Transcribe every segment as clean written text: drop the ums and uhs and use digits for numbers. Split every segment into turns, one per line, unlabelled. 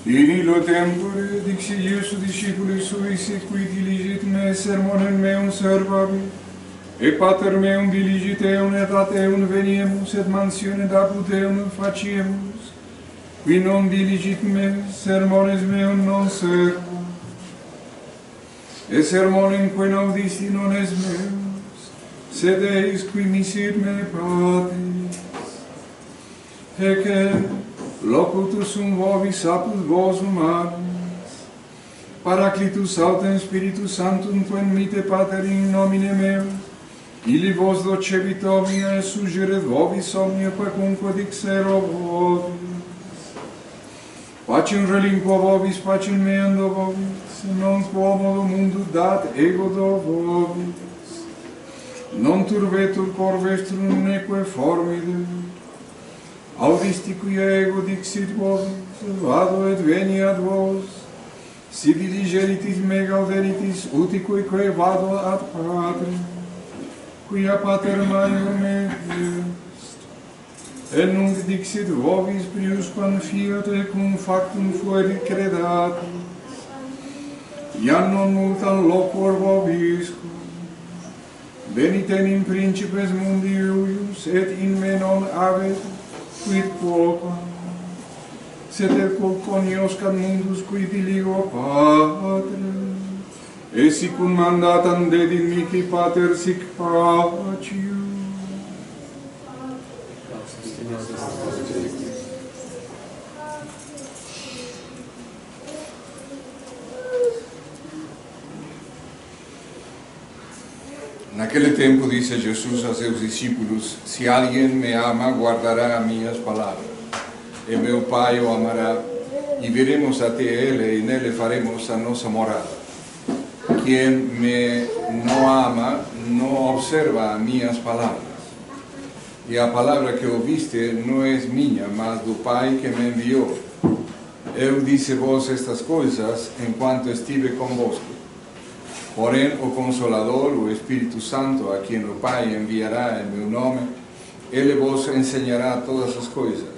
In illo tempore dixi Iesu discipuli sui, qui diligit me sermonem meum servabit, e pater meum diligit eum et ad eum veniemus, et mansionem apud eum faciemus, qui non diligit me sermones meum non serva, e sermonem quae audisti non es meus, sed eis qui misit me patis, ecce locutus sum vobis apud vos humanis, Paraclitus autem Spiritus Sanctum quem mite Pater in nomine meo, illi vos docebit omnia et suggeret vobis omnia quacunque dixero vobis. Pacem relinquo vobis, pacem meam do vobis, non quomodo mundo dat ego do vobis. Non turbetur cor vestrum neque formide, audisti quia ego dixit vobis, vado et veni ad vos, si diligeritis me gauderitis utique quae vado ad Patre, quia Pater maior me est. Et nunc dixit vobis priusquam fiat et cum factum fuerit credatis, iam non multam loquor vobiscum, veniten in principes mundi eius, et in me non avet quid quoquam, sed et quod conioscat mundus qui diligo Patre, et sicum mandatam dedit mihi Pater sic facium. En aquel tiempo dice Jesús a sus discípulos: si alguien me ama, guardará minhas palavras, e meu Pai o amará, e viremos até ele, e nele faremos a nossa morada. Quien me não ama, não observa minhas palavras. E a palavra que ouviste não é minha, mas do Pai que me enviou. Eu disse-vos estas coisas enquanto estive convosco. Porém, o Consolador, o Espírito Santo, a quem o Pai enviará em meu nome, ele vos ensinará todas as coisas,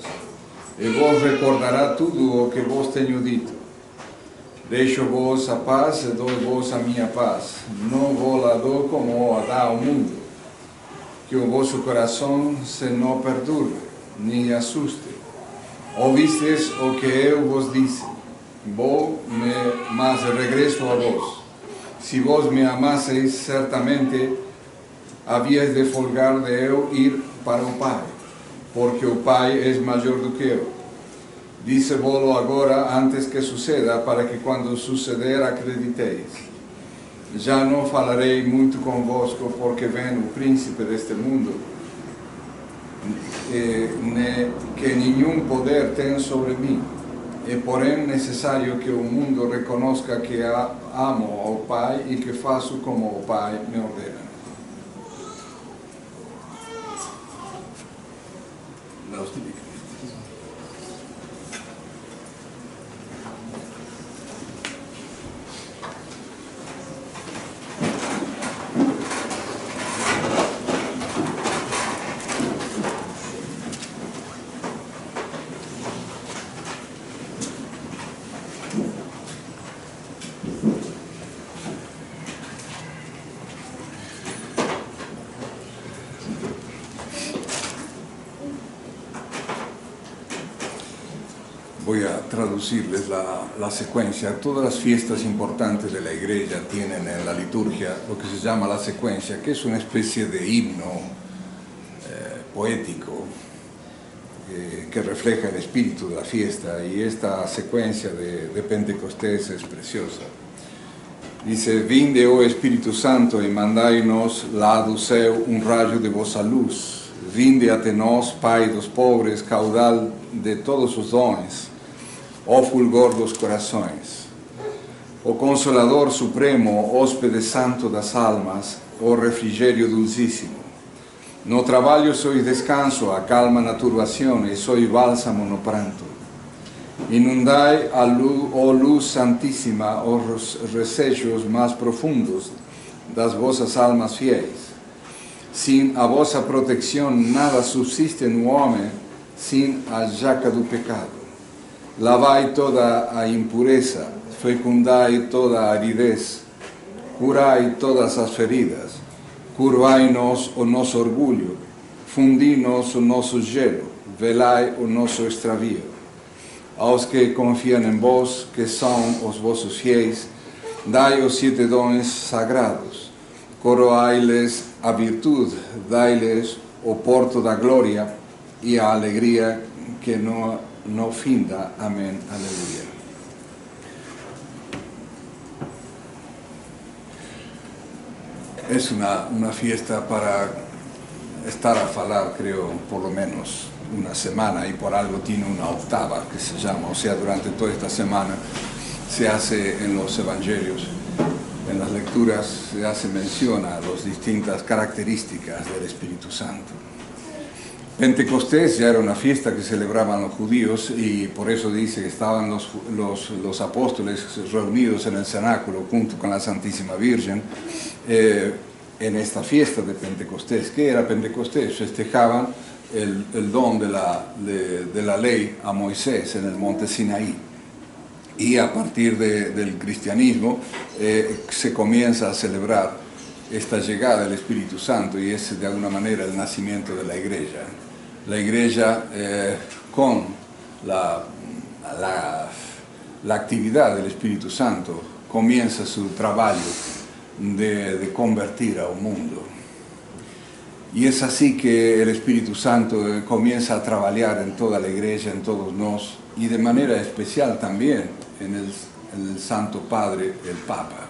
e vos recordará tudo o que vos tenho dito. Deixo-vos a paz e dou-vos a minha paz. Não vos la dou como a dá o mundo. Que o vosso coração se não perturbe, nem assuste. Ouvistes o que eu vos disse. Vou, mas regresso a vos. Se vos me amasseis, certamente havíeis de folgar de eu ir para o Pai, porque o Pai é maior do que eu. Disse-vos-lo agora antes que suceda, para que quando suceder acrediteis. Já não falarei muito convosco, porque vem o príncipe deste mundo, que nenhum poder tem sobre mim. É, porém, necessário que o mundo reconozca que amo ao Pai e que faço como o Pai me ordena. Voy a traducirles la secuencia. Todas las fiestas importantes de la Iglesia tienen en la liturgia lo que se llama la secuencia, que es una especie de himno poético que refleja el espíritu de la fiesta, y esta secuencia de Pentecostés es preciosa. Dice: vinde, oh Espíritu Santo, y mandai-nos lado seu un rayo de vossa luz. Vinde ate nós, Pai dos pobres, caudal de todos os dons, ó fulgor dos corações. O Consolador Supremo, hóspede santo das almas, ó refrigério dulcíssimo. No trabalho sois descanso, a calma na turbação, e sois bálsamo no pranto. Inundai a luz santíssima os recejos mais profundos das vossas almas fiéis. Sin a vossa proteção nada subsiste no homem, sin a jaca do pecado. lavai toda a impureza, fecundai toda a aridez, curai todas as feridas, curvai-nos o nosso orgulho, fundi-nos o nosso gelo, velai o nosso extravio. Aos que confiam em vós, que são os vossos fiéis, dai os 7 dons sagrados, coroai-lhes a virtude, dai-lhes o porto da glória e a alegria que no finda. Amén. Aleluya. Es una fiesta para estar a falar, creo, por lo menos una semana, y por algo tiene una octava que se llama, o sea, durante toda esta semana se hace en los evangelios, en las lecturas se hace mención a las distintas características del Espíritu Santo. Pentecostés ya era una fiesta que celebraban los judíos, y por eso dice que estaban los apóstoles reunidos en el cenáculo junto con la Santísima Virgen en esta fiesta de Pentecostés. ¿Qué era Pentecostés? Festejaban el don de la ley a Moisés en el monte Sinaí. Y a partir del cristianismo se comienza a celebrar esta llegada del Espíritu Santo, y es de alguna manera el nacimiento de la Iglesia. La Iglesia con la actividad del Espíritu Santo comienza su trabajo de convertir a un mundo. Y es así que el Espíritu Santo comienza a trabajar en toda la Iglesia, en todos nosotros, y de manera especial también en el Santo Padre, el Papa.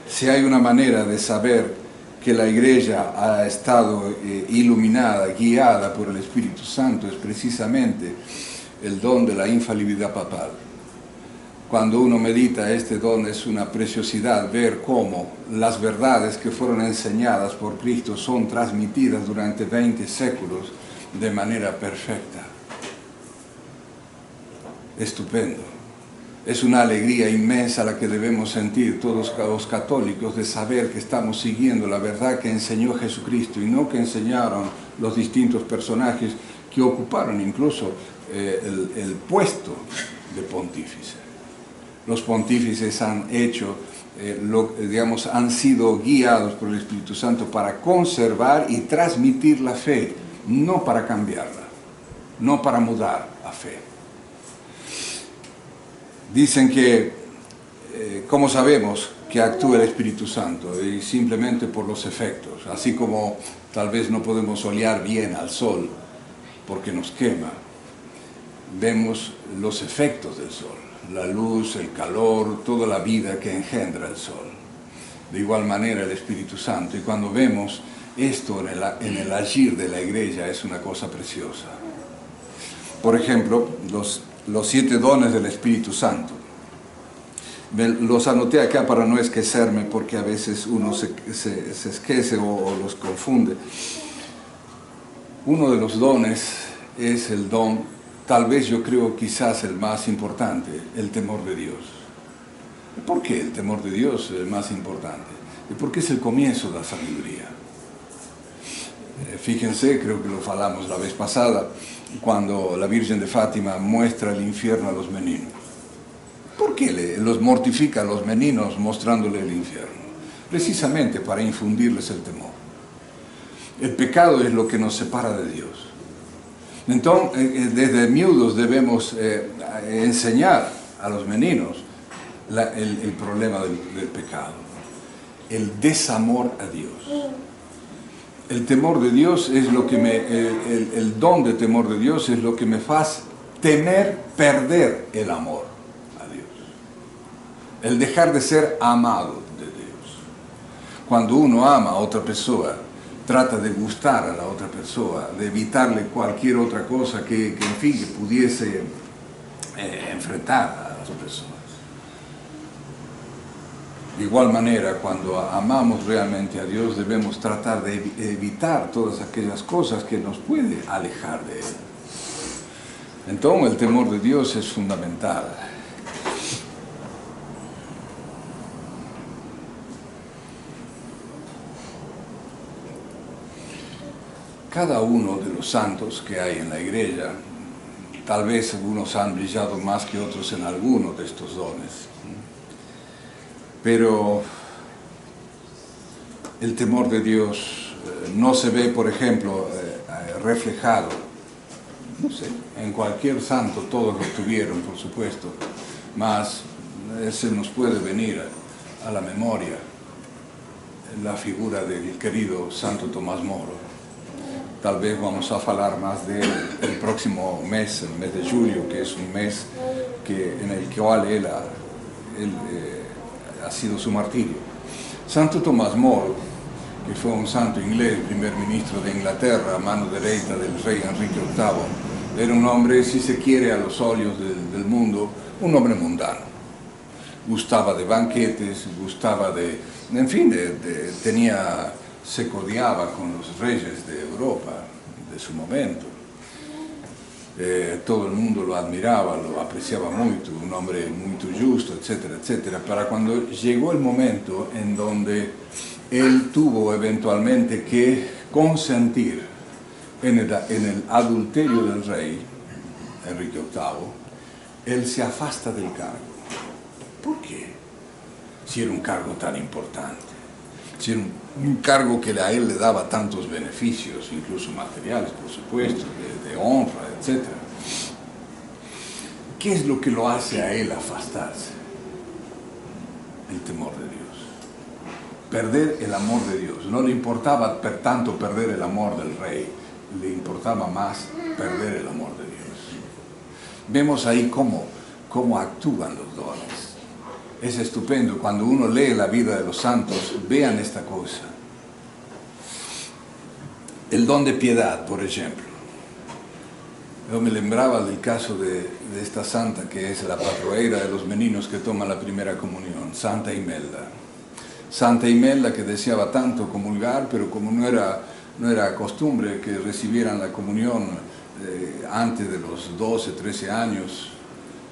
Si hay una manera de saber que la Iglesia ha estado iluminada, guiada por el Espíritu Santo, es precisamente el don de la infalibilidad papal. Cuando uno medita este don, es una preciosidad ver cómo las verdades que fueron enseñadas por Cristo son transmitidas durante 20 séculos de manera perfecta. Estupendo. Es una alegría inmensa la que debemos sentir todos los católicos, de saber que estamos siguiendo la verdad que enseñó Jesucristo, y no que enseñaron los distintos personajes que ocuparon incluso el puesto de pontífice. Los pontífices han hecho, han sido guiados por el Espíritu Santo para conservar y transmitir la fe, no para cambiarla, no para mudar la fe. Dicen que, ¿cómo sabemos que actúa el Espíritu Santo? Y simplemente por los efectos. Así como tal vez no podemos olear bien al sol porque nos quema, vemos los efectos del sol, la luz, el calor, toda la vida que engendra el sol. De igual manera el Espíritu Santo. Y cuando vemos esto en el agir de la Iglesia, es una cosa preciosa. Por ejemplo, los 7 dones del Espíritu Santo. Los anoté acá para no esquecerme, porque a veces uno se esquece o los confunde. Uno de los dones es el don, tal vez yo creo quizás el más importante, el temor de Dios. ¿Por qué el temor de Dios es el más importante? Porque es el comienzo de la sabiduría. Fíjense, creo que lo hablamos la vez pasada, cuando la Virgen de Fátima muestra el infierno a los meninos. ¿Por qué los mortifica a los meninos mostrándole el infierno? Precisamente para infundirles el temor. El pecado es lo que nos separa de Dios. Entonces, desde miudos debemos enseñar a los meninos el problema del pecado, el desamor a Dios. El temor de Dios es lo que el don de temor de Dios es lo que me hace temer perder el amor a Dios. El dejar de ser amado de Dios. Cuando uno ama a otra persona, trata de gustar a la otra persona, de evitarle cualquier otra cosa que en fin, que pudiese enfrentar a las personas. De igual manera, cuando amamos realmente a Dios, debemos tratar de evitar todas aquellas cosas que nos pueden alejar de Él. Entonces, el temor de Dios es fundamental. Cada uno de los santos que hay en la Iglesia tal vez algunos han brillado más que otros en alguno de estos dones. Pero el temor de Dios no se ve, por ejemplo, reflejado, no sé, en cualquier santo. Todos lo tuvieron, por supuesto, mas se nos puede venir a la memoria la figura del querido Santo Tomás Moro. Tal vez vamos a hablar más de él el próximo mes, el mes de julio, que es un mes en el cual él ha sido su martirio. Santo Tomás Moro, que fue un santo inglés, primer ministro de Inglaterra, a mano derecha del rey Enrique VIII, era un hombre, si se quiere, a los ojos del mundo, un hombre mundano. Gustaba de banquetes, gustaba en fin, se codeaba con los reyes de Europa de su momento. Todo el mundo lo admiraba, lo apreciaba mucho, un hombre muy justo, etcétera, etcétera. Para cuando llegó el momento en donde él tuvo eventualmente que consentir en el adulterio del rey Enrique VIII, él se afasta del cargo. ¿Por qué? Si era un cargo tan importante, si era un cargo que a él le daba tantos beneficios, incluso materiales, por supuesto, de honra, etc. ¿Qué es lo que lo hace a él afastarse? El temor de Dios. Perder el amor de Dios. No le importaba tanto perder el amor del rey, le importaba más perder el amor de Dios. Vemos ahí cómo actúan los dones. Es estupendo, cuando uno lee la vida de los santos, vean esta cosa. El don de piedad, por ejemplo. Yo me lembraba del caso de esta santa que es la padroeira de los meninos que toman la primera comunión, Santa Imelda. Santa Imelda, que deseaba tanto comulgar, pero como no era costumbre que recibieran la comunión antes de los 12, 13 años,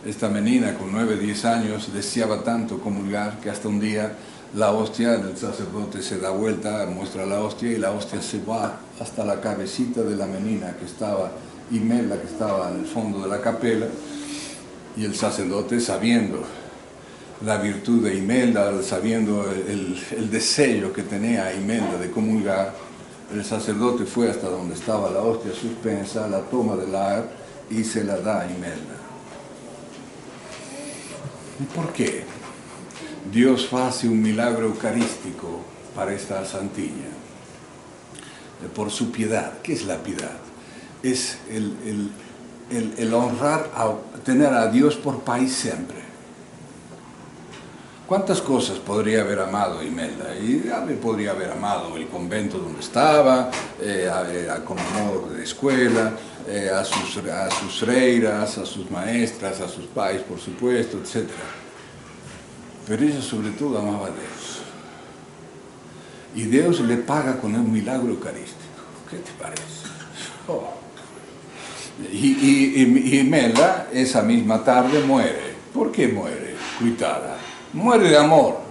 esta menina con 9, 10 años deseaba tanto comulgar que hasta un día la hostia, el sacerdote se da vuelta, muestra la hostia y la hostia se va hasta la cabecita de la menina que estaba, Imelda, que estaba en el fondo de la capela, y el sacerdote, sabiendo la virtud de Imelda, sabiendo el deseo que tenía Imelda de comulgar, el sacerdote fue hasta donde estaba la hostia suspensa, la toma del ar y se la da a Imelda. ¿Y por qué? Dios hace un milagro eucarístico para esta santilla. Por su piedad. ¿Qué es la piedad? Es el honrar, tener a Dios por país siempre. ¿Cuántas cosas podría haber amado Imelda? Y podría haber amado el convento donde estaba, como modo de escuela, a sus reiras, a sus maestras, a sus pais, por supuesto, etc. Pero ella sobre todo amaba a Dios. Y Dios le paga con un milagro eucarístico. ¿Qué te parece? Oh. Y Imelda esa misma tarde muere. ¿Por qué muere? Cuitada. Muere de amor.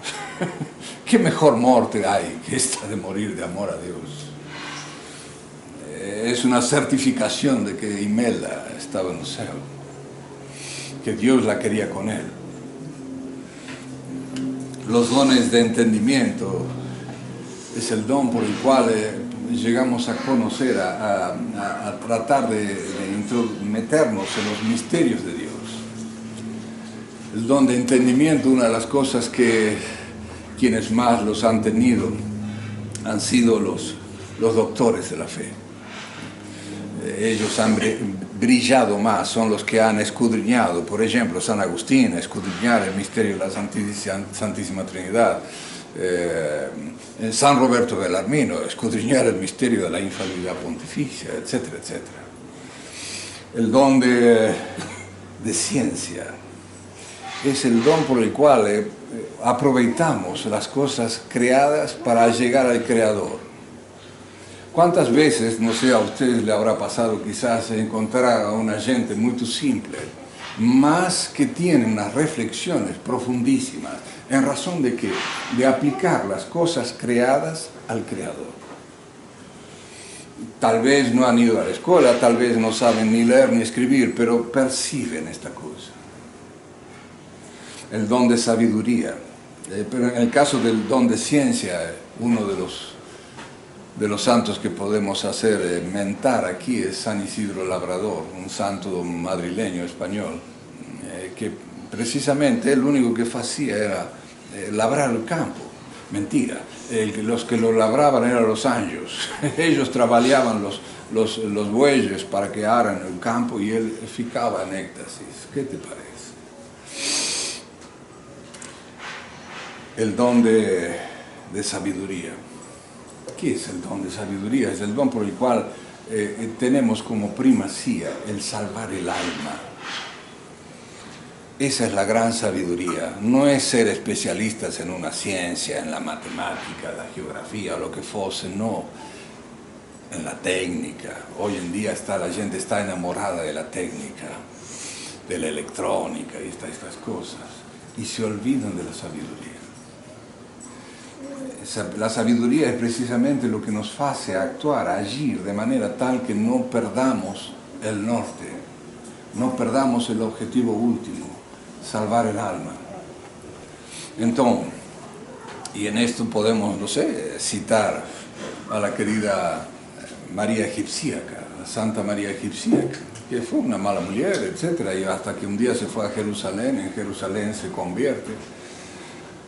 ¿Qué mejor muerte hay que esta de morir de amor a Dios? Es una certificación de que Imelda estaba en el cielo, que Dios la quería con él. Los dones de entendimiento es el don por el cual llegamos a conocer, a tratar de meternos en los misterios de Dios. El don de entendimiento, una de las cosas que quienes más los han tenido han sido los doctores de la fe. Ellos han brillado más, son los que han escudriñado, por ejemplo, San Agustín, escudriñar el misterio de la Santísima Trinidad, San Roberto Bellarmino, escudriñar el misterio de la infalibilidad pontificia, etcétera, etcétera. El don de ciencia es el don por el cual aprovechamos las cosas creadas para llegar al Creador. ¿Cuántas veces, no sé, a ustedes le habrá pasado quizás encontrar a una gente muy simple, más que tiene unas reflexiones profundísimas, en razón de que de aplicar las cosas creadas al Creador? tal vez no han ido a la escuela, tal vez no saben ni leer ni escribir, pero perciben esta cosa. El don de sabiduría. Pero en el caso del don de ciencia, uno de los santos que podemos hacer mentar aquí es San Isidro Labrador, un santo madrileño español, que precisamente él lo único que hacía era labrar el campo. Mentira, los que lo labraban eran los anjos. Ellos trabajaban los bueyes para que aran el campo y él ficaba en éxtasis. ¿Qué te parece? El don de sabiduría. ¿Qué es el don de sabiduría? Es el don por el cual tenemos como primacía el salvar el alma. Esa es la gran sabiduría. No es ser especialistas en una ciencia, en la matemática, la geografía o lo que fuese, no. En la técnica. Hoy en día la gente está enamorada de la técnica, de la electrónica y estas cosas, y se olvidan de la sabiduría. La sabiduría es precisamente lo que nos hace actuar, agir de manera tal que no perdamos el norte, no perdamos el objetivo último, salvar el alma. Entonces, y en esto podemos, no sé, citar a la querida María Egipcíaca, la Santa María Egipcíaca, que fue una mala mujer, etc. Y hasta que un día se fue a Jerusalén, en Jerusalén se convierte.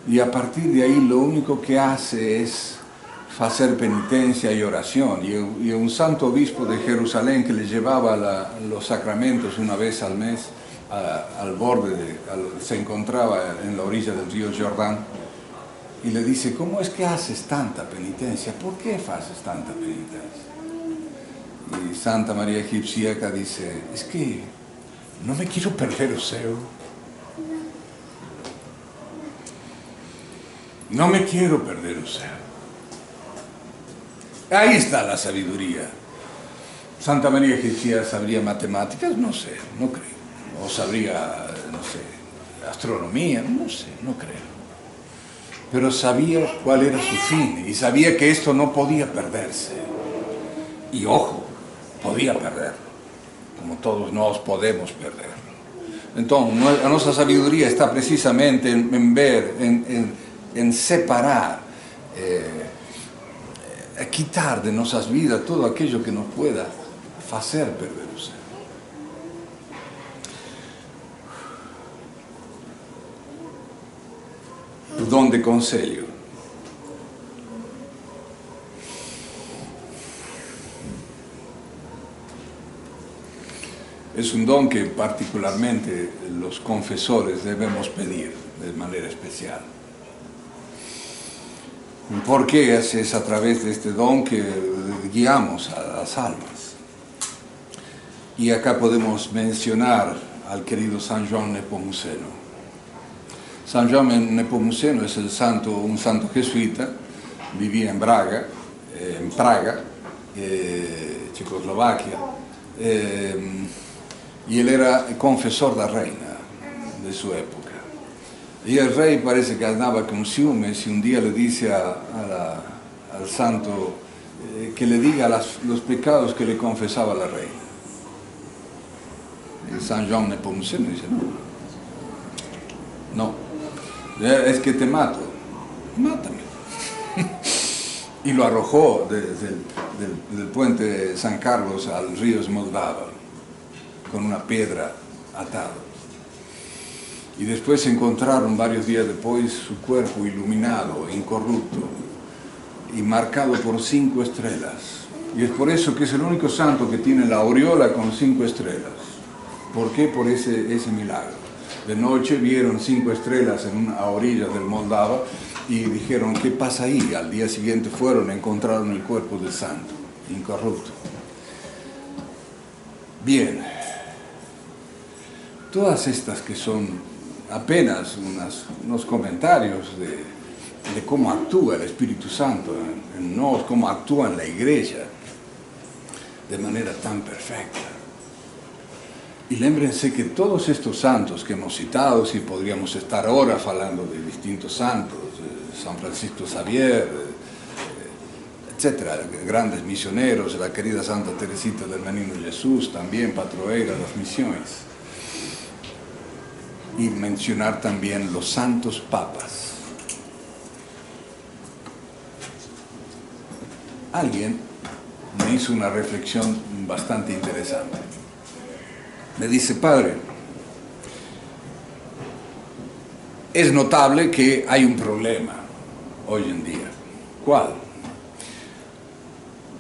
Y a partir de ahí lo único que hace es hacer penitencia y oración. Y un santo obispo de Jerusalén que le llevaba los sacramentos una vez al mes al borde, se encontraba en la orilla del río Jordán, y le dice: ¿cómo es que haces tanta penitencia? ¿Por qué haces tanta penitencia? Y Santa María Egipcíaca dice: es que no me quiero perder el cielo. No me quiero perder el cielo. Ahí está la sabiduría. Santa María Egipcia sabría matemáticas, no sé, no creo. O sabría, no sé, astronomía, no sé, no creo. Pero sabía cuál era su fin y sabía que esto no podía perderse. Y ojo, podía perderlo, como todos nos podemos perderlo. Entonces, nuestra sabiduría está precisamente en ver, en separar, quitar de nuestras vidas todo aquello que nos pueda hacer perder o sea. El don de conselho. Es un don que particularmente los confesores debemos pedir de manera especial. Porque es a través de este don que guiamos a las almas. Y acá podemos mencionar al querido San Joan Nepomuceno. San Joan Nepomuceno es un santo jesuita, vivía en Praga, Checoslovaquia, y él era confesor de la reina de su época. Y el rey parece que andaba con ciúmes y un día le dice al santo que le diga los pecados que le confesaba la reina. Y San Joan Nepomuceno dice: no, es que te mato, mátame. Y lo arrojó del puente de San Carlos al río Moldava con una piedra atada. Y después se encontraron varios días después su cuerpo iluminado, incorrupto y marcado por 5 estrellas. Y es por eso que es el único santo que tiene la aureola con 5 estrellas. ¿Por qué? Por ese milagro. De noche vieron 5 estrellas a orillas del Moldava y dijeron: ¿qué pasa ahí? Al día siguiente fueron, encontraron el cuerpo del santo, incorrupto. Bien, todas estas que son apenas unos comentarios de cómo actúa el Espíritu Santo en nosotros, cómo actúa en la Iglesia de manera tan perfecta. Y lémbrense que todos estos santos que hemos citado, si podríamos estar horas hablando de distintos santos, San Francisco Xavier, etcétera, grandes misioneros, la querida Santa Teresita del Menino Jesús, también patroeira de las misiones. Y mencionar también los santos papas. Alguien me hizo una reflexión bastante interesante. Me dice: padre, es notable que hay un problema hoy en día. ¿Cuál?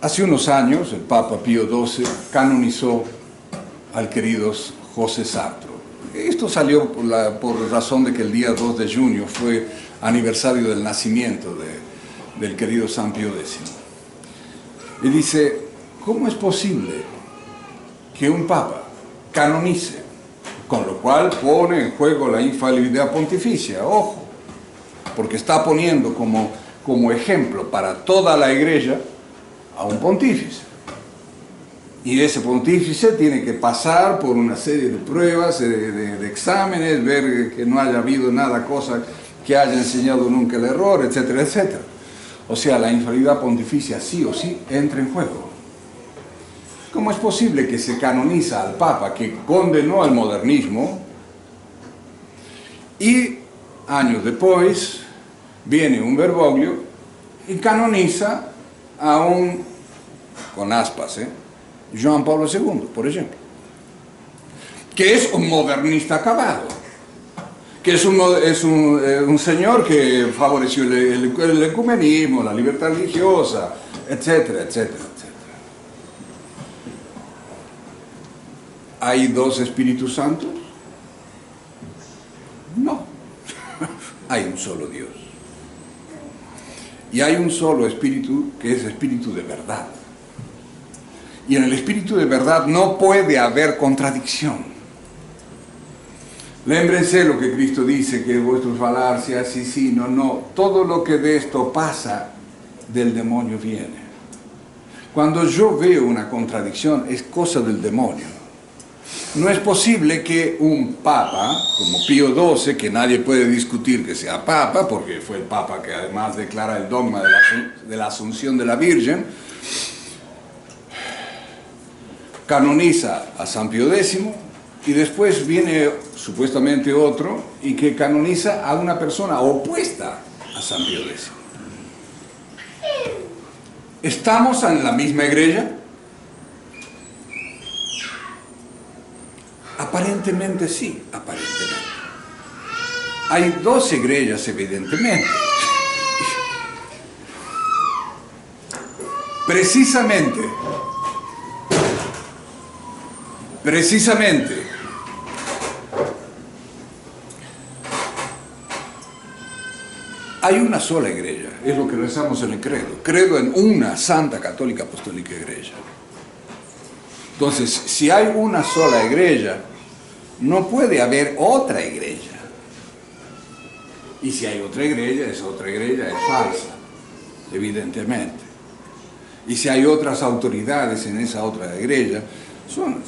Hace unos años el Papa Pío XII canonizó al querido José Sartre. Esto salió por razón de que el día 2 de junio fue aniversario del nacimiento del querido San Pío X. Y dice: ¿cómo es posible que un Papa canonice? Con lo cual pone en juego la infalibilidad pontificia, ojo, porque está poniendo como ejemplo para toda la Iglesia a un pontífice. Y ese pontífice tiene que pasar por una serie de pruebas, de exámenes, ver que no haya habido nada, cosa que haya enseñado nunca el error, etcétera, etcétera. O sea, la infalibilidad pontificia sí o sí entra en juego. ¿Cómo es posible que se canoniza al Papa que condenó al modernismo y años después viene un Bergoglio y canoniza a un, con aspas, Juan Pablo II, por ejemplo, que es un modernista acabado, que es un señor que favoreció el ecumenismo, la libertad religiosa, etcétera, etcétera, etcétera. ¿Hay dos Espíritus Santos? No. Hay un solo Dios. Y hay un solo Espíritu que es Espíritu de verdad. Y en el Espíritu de verdad no puede haber contradicción. Lémbrense lo que Cristo dice, que vuestro falar sea sí, sí, no, no. Todo lo que de esto pasa, del demonio viene. Cuando yo veo una contradicción, es cosa del demonio. No es posible que un papa, como Pío XII, que nadie puede discutir que sea papa, porque fue el papa que además declara el dogma de la Asunción de la Virgen, canoniza a San Pío X, y después viene supuestamente otro, y que canoniza a una persona opuesta a San Pío X. ¿Estamos en la misma iglesia? Aparentemente sí, aparentemente. Hay dos iglesias, evidentemente. Precisamente, hay una sola iglesia, es lo que rezamos en el credo. Credo en una santa, católica, apostólica iglesia. Entonces, si hay una sola iglesia, no puede haber otra iglesia. Y si hay otra iglesia, esa otra iglesia es falsa, evidentemente. Y si hay otras autoridades en esa otra iglesia,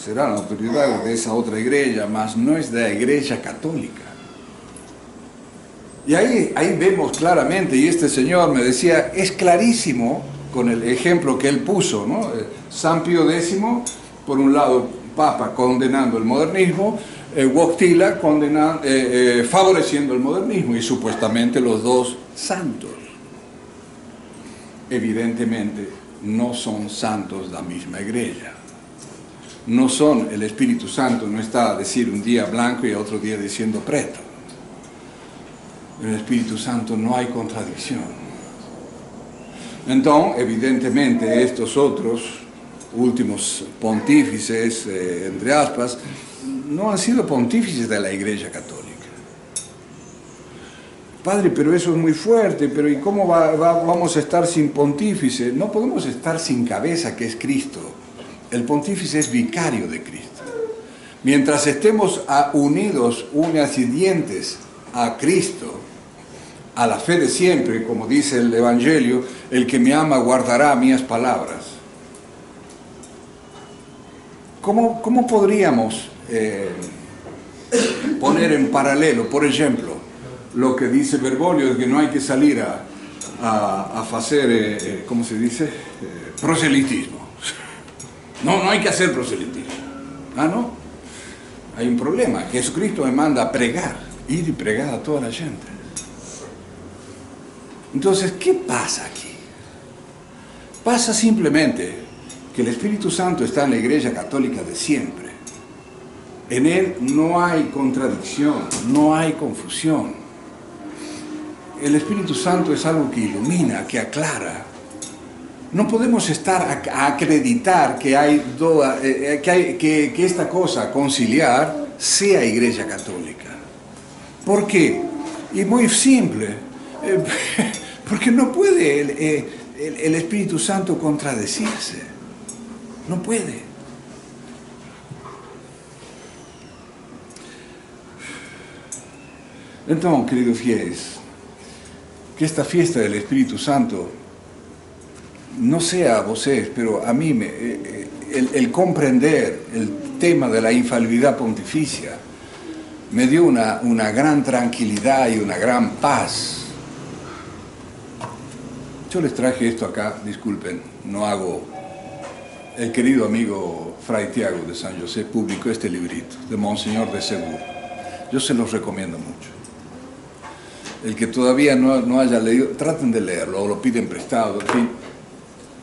serán autoridades de esa otra iglesia, mas no es de la iglesia católica. Y ahí vemos claramente, y este señor me decía, es clarísimo con el ejemplo que él puso, ¿no? San Pío X, por un lado, Papa condenando el modernismo, Wojtyla favoreciendo el modernismo, y supuestamente los dos santos. Evidentemente no son santos de la misma iglesia. No son, el Espíritu Santo no está a decir un día blanco y otro día diciendo preto. En el Espíritu Santo no hay contradicción. Entonces, evidentemente, estos otros últimos pontífices, entre aspas, no han sido pontífices de la Iglesia Católica. Padre, pero eso es muy fuerte, pero ¿y cómo vamos a estar sin pontífice? No podemos estar sin cabeza, que es Cristo. El pontífice es vicario de Cristo. Mientras estemos unidos, uñas y dientes, a Cristo, a la fe de siempre, como dice el Evangelio, el que me ama guardará mis palabras. ¿Cómo podríamos poner en paralelo, por ejemplo, lo que dice Bergoglio, de que no hay que salir a hacer, ¿cómo se dice? Proselitismo. No, no hay que hacer proselitismo. Ah, no. Hay un problema. Jesucristo me manda a pregar, ir y pregar a toda la gente. Entonces, ¿qué pasa aquí? Pasa simplemente que el Espíritu Santo está en la Iglesia Católica de siempre. En Él no hay contradicción, no hay confusión. El Espíritu Santo es algo que ilumina, que aclara. No podemos estar a acreditar que esta cosa, conciliar, sea Iglesia Católica. ¿Por qué? Y muy simple, porque no puede el Espíritu Santo contradecirse. No puede. Entonces, queridos fieles, que esta fiesta del Espíritu Santo no sea a vosotros, pero a mí el comprender el tema de la infalibilidad pontificia me dio una gran tranquilidad y una gran paz. Yo les traje esto acá, disculpen, no hago... El querido amigo Fray Tiago de San José publicó este librito de Monseñor de Seguro. Yo se los recomiendo mucho. El que todavía no haya leído, traten de leerlo o lo piden prestado, en fin.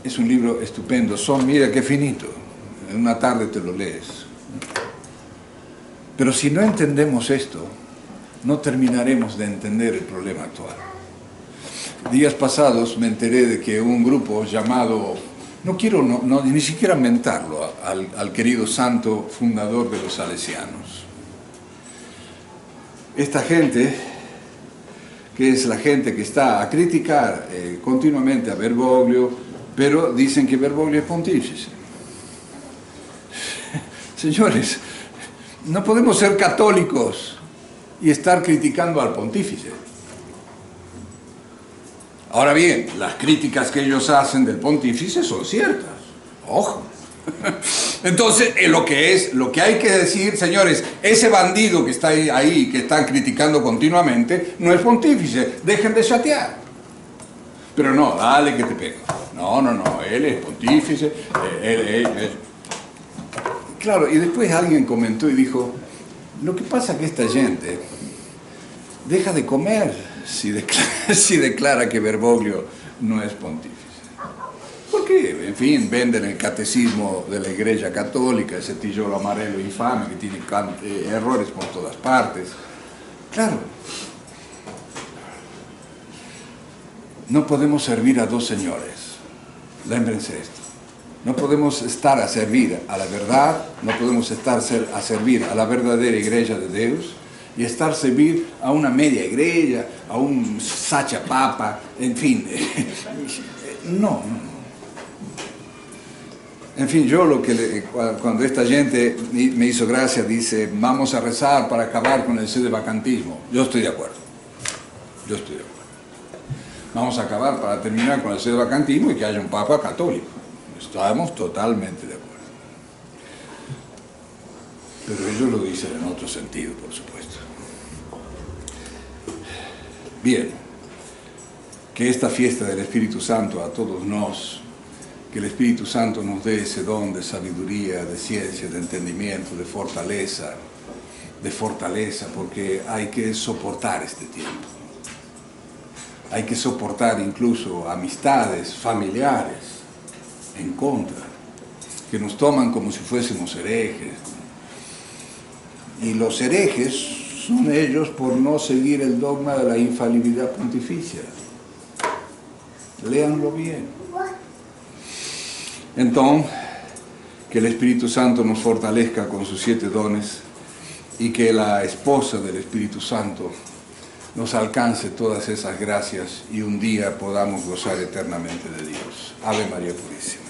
Es un libro estupendo. Mira qué finito. En una tarde te lo lees. Pero si no entendemos esto, no terminaremos de entender el problema actual. Días pasados me enteré de que un grupo llamado, no quiero ni siquiera mentarlo, al querido santo fundador de los salesianos. Esta gente, que es la gente que está a criticar continuamente a Bergoglio, pero dicen que Bergoglio es pontífice. Señores, no podemos ser católicos y estar criticando al pontífice. Ahora bien, las críticas que ellos hacen del pontífice son ciertas. Ojo. Entonces, lo que hay que decir, señores, ese bandido que está ahí, que están criticando continuamente, no es pontífice. Dejen de chatear. Pero no, dale que te pego. No, él es pontífice. Claro, y después alguien comentó y dijo, lo que pasa es que esta gente deja de comer si declara que Bergoglio no es pontífice. Porque, en fin, venden el catecismo de la Iglesia Católica, ese tijolo amarelo infame que tiene errores por todas partes. Claro, no podemos servir a dos señores. Lémbrense esto. No podemos estar a servir a la verdad, no podemos estar a servir a la verdadera Iglesia de Dios y estar a servir a una media iglesia, a un sacha papa, en fin. No. En fin, yo cuando esta gente me hizo gracia, dice, vamos a rezar para acabar con el sedevacantismo. Yo estoy de acuerdo. Vamos a acabar para terminar con el sedevacantismo y que haya un papa católico. Estamos totalmente de acuerdo. Pero ellos lo dicen en otro sentido, por supuesto. Bien, que esta fiesta del Espíritu Santo a todos que el Espíritu Santo nos dé ese don de sabiduría, de ciencia, de entendimiento, de fortaleza, porque hay que soportar este tiempo. Hay que soportar incluso amistades, familiares, en contra, que nos toman como si fuésemos herejes. Y los herejes son ellos por no seguir el dogma de la infalibilidad pontificia. Léanlo bien. Entonces, que el Espíritu Santo nos fortalezca con sus 7 dones y que la esposa del Espíritu Santo nos alcance todas esas gracias y un día podamos gozar eternamente de Dios. Ave María Purísima.